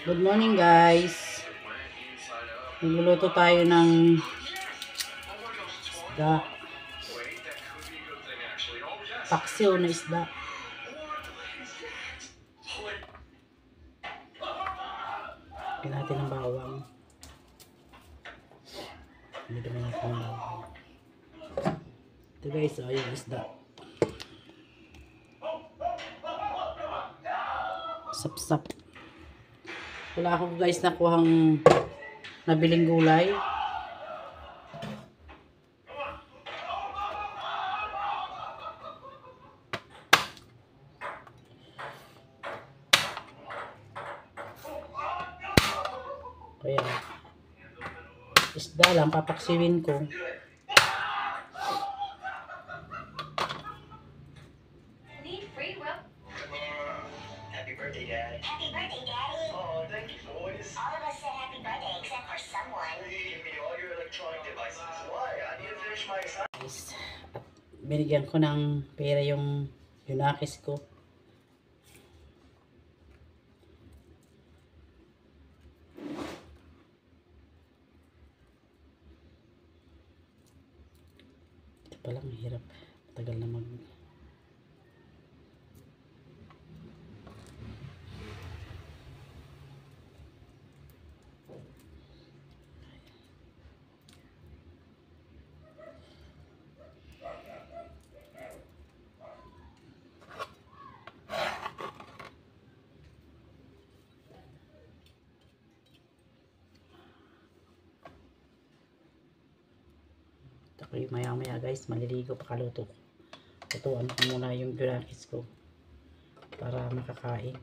Good morning guys. Nagluluto tayo ng isda. Paksiw na isda. Lagyan natin ng bawang. Lagyan natin ng bawang. Ito guys, yung isda. Sap-sap. Wala ako guys nakuhang nabiling gulay. Kaya isda lang papaksiwin ko. Happy birthday, Daddy. Happy birthday, Daddy. Oh, thank you, boys. All of us said happy birthday except for someone. You give me all your electronic devices. Why? I need to finish my assignment. At binigyan ko ng pera yung yunakis ko. Ito palang hirap. Matagal na mag... Okay, maya maya guys, maliligo pa kaluto. Tutuan ko muna yung yunakis ko para makakain.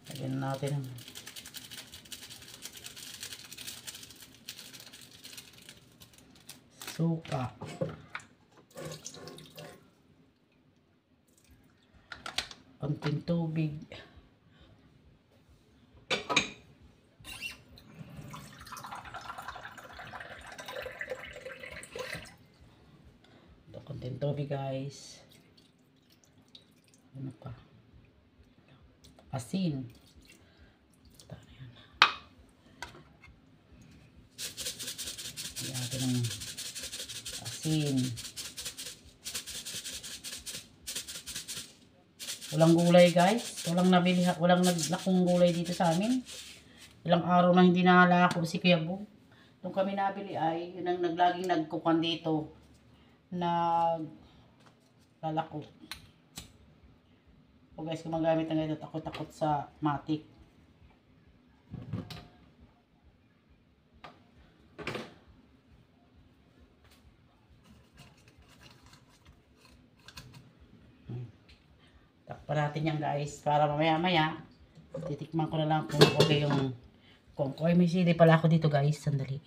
Lagyan natin ang suka. Konting tubig. Konting tubig guys. Ano pa? Asin. Yan. Lagyan natin ng asin. Walang gulay guys. Walang nabili, walang naglakong gulay dito sa amin. Ilang araw na hindi nahalako si Kuya Bong. Nung kami nabili ay yun ang naglaging nagkukan dito. Lalako. O guys, gumagamit ng ganito, takot-takot sa matik. Takpan natin yan guys, para mamaya-maya titikman ko na lang kung okay yung kung may sili pala ako dito guys. Sandali,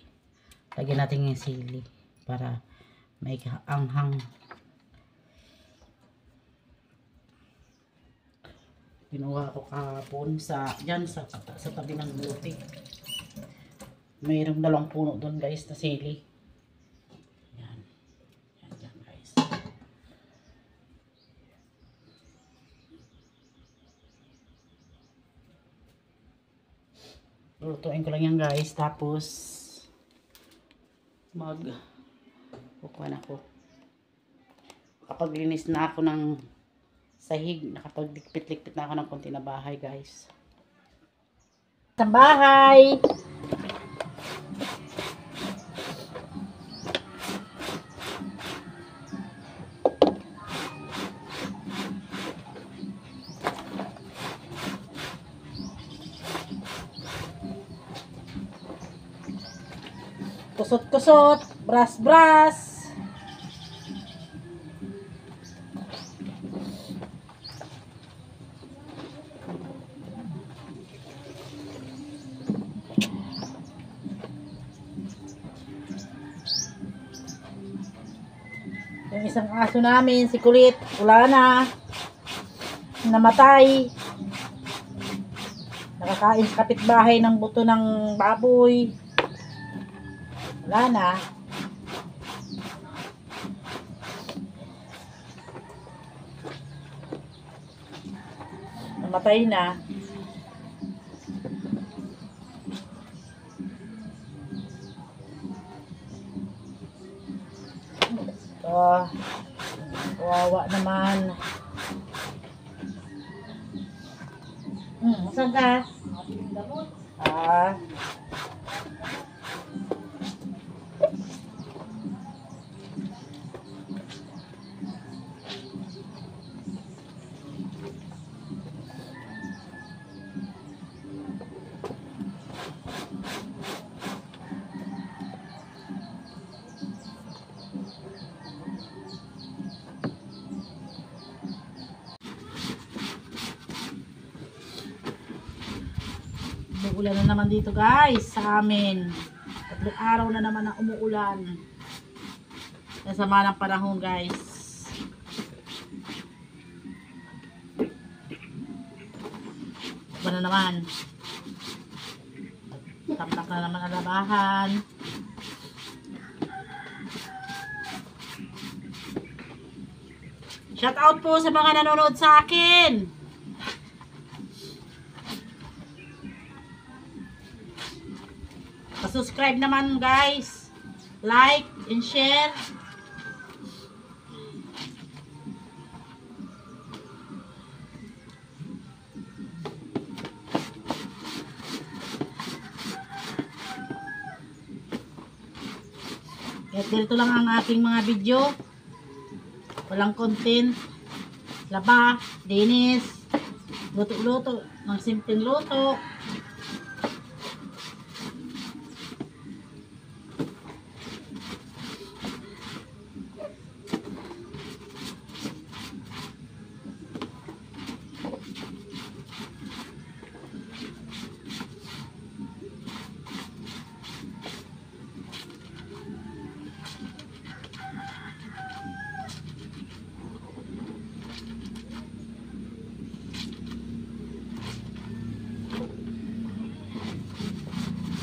lagyan natin yung sili para may anghang. Ginawa ko kahapon sa tabi ng buti. Mayroong dalawang puno doon guys na sili. Yan. Yan guys. Lutuin ko lang yan guys. Tapos kukuha na ako. Nakapaglinis na ako ng sahig. Nakapaglikpit-likpit na ako ng konti na bahay guys. Sa bahay! Kusot-kusot, bras-bras. Yung isang aso namin, si Kulit, wala na. Namatay. Nakakain sa kapitbahay ng buto ng baboy. Wala na. namatay na. Kawawa naman. Saan ka? Ah. Umuulan na naman dito guys sa amin. 3 araw na naman ang umuulan. Nasama ng panahon guys. Iba na naman. Tamlak na naman ang labahan. Shout out po sa mga nanonood sa akin. Subscribe naman guys, like and share. At ganito lang ang aking mga video, walang content, laba, dinis, luto-luto ng simpleng luto.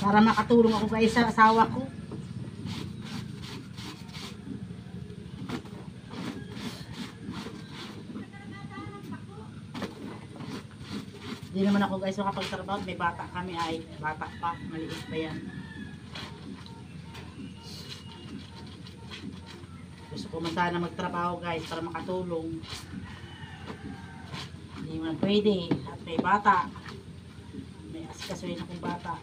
Para makatulong ako guys sa asawa ko. Hindi naman ako guys makapagtrabaho. May bata kami ay bata pa. Maliit pa yan. Gusto ko man sana magtrabaho guys para makatulong. Hindi man pwede. At may bata. May asikasuhin akong bata.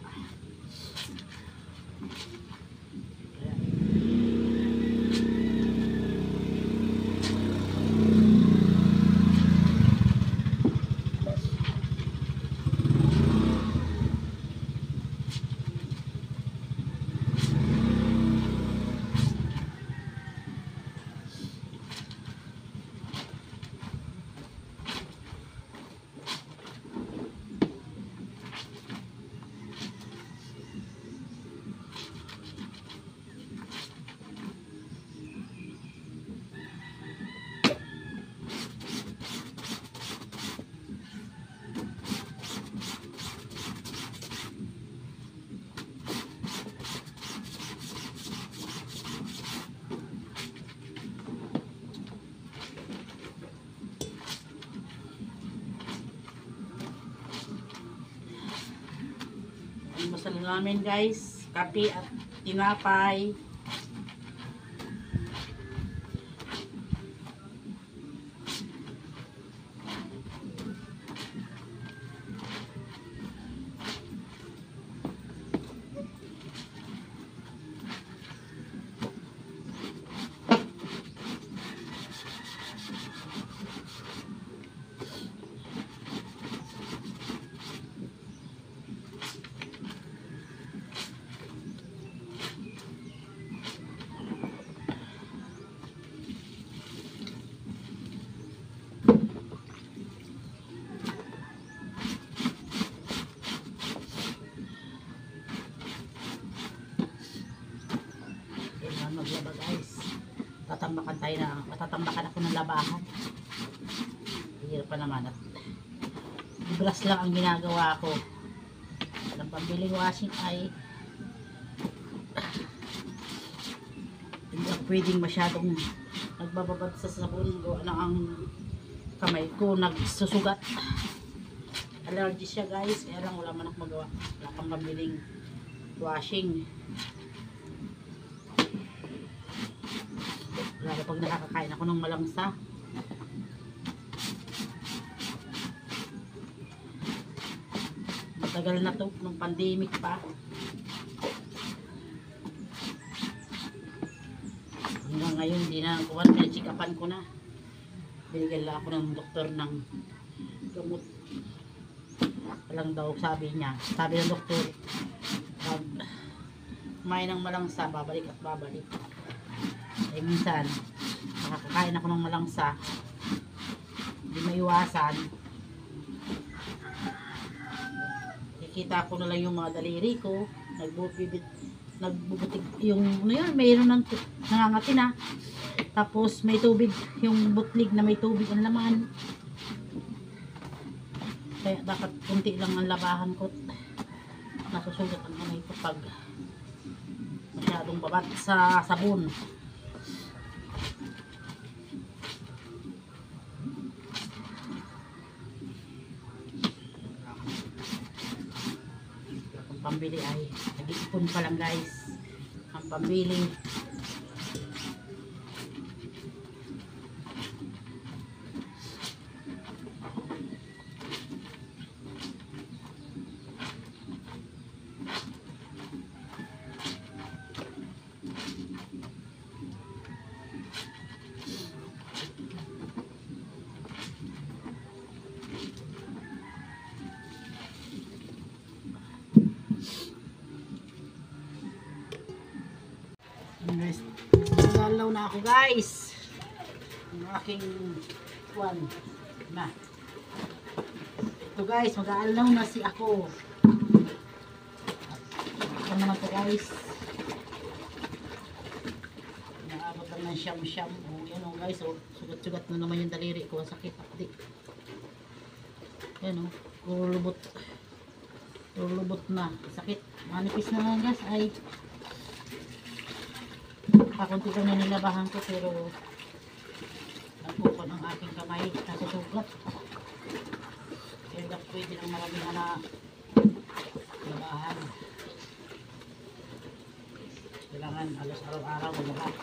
Masal namin guys, kape at tinapay. Maglaba guys, tatambakan tayo na, matatambakan ako ng labahan. Hirap pa naman at brush lang ang ginagawa ko. Ang pambiling washing ay hindi ako pwedeng masyadong nagbababad sa sabon ko. Ano ang kamay ko nagsusugat. allergy siya guys, kaya lang wala man ako magawa. Wala kang pambiling washing. Lalo pag nakakakain ako ng malangsa. Matagal na to, nung pandemic pa. Hanggang ngayon, hindi na kuhan, pinachikapan ko na. Binigyan lang ako ng doktor ng gamot. Walang daw sabi niya. Sabi ng doktor, pag kumain ng malangsa, babalik at babalik. Eh minsan, nakakakain ako ng malangsa, hindi maiwasan. Kikita ko na lang yung mga daliri ko, nagbubutig yung ano yun, mayroon ng nangangati na. Tapos may tubig, yung butlig na may tubig ang laman. Kaya dapat kunti lang ang labahan ko. Nasusugat ang kamay ko pag masyadong babat sa sabon. Ang pambili ay nag-iipon pa lang guys. Ang pambili. Guys, magalaw na ako guys. Ang aking kwan na. Ito guys, mag-aalaw na si ako. Ito naman to guys. Naabot lang ng siyam-siyam. O yan o guys, o sugat-sugat na naman yung daliri ko. Sakit akdi. Yan o, lulubot. Lulubot na. Sakit. Manipis na nga guys ay kakunti ko na nilabahan ko pero nagpupon ang aking kamay nasusugat. Kaya dapat pwede lang marami na labahan. Kailangan alas araw-araw lahat.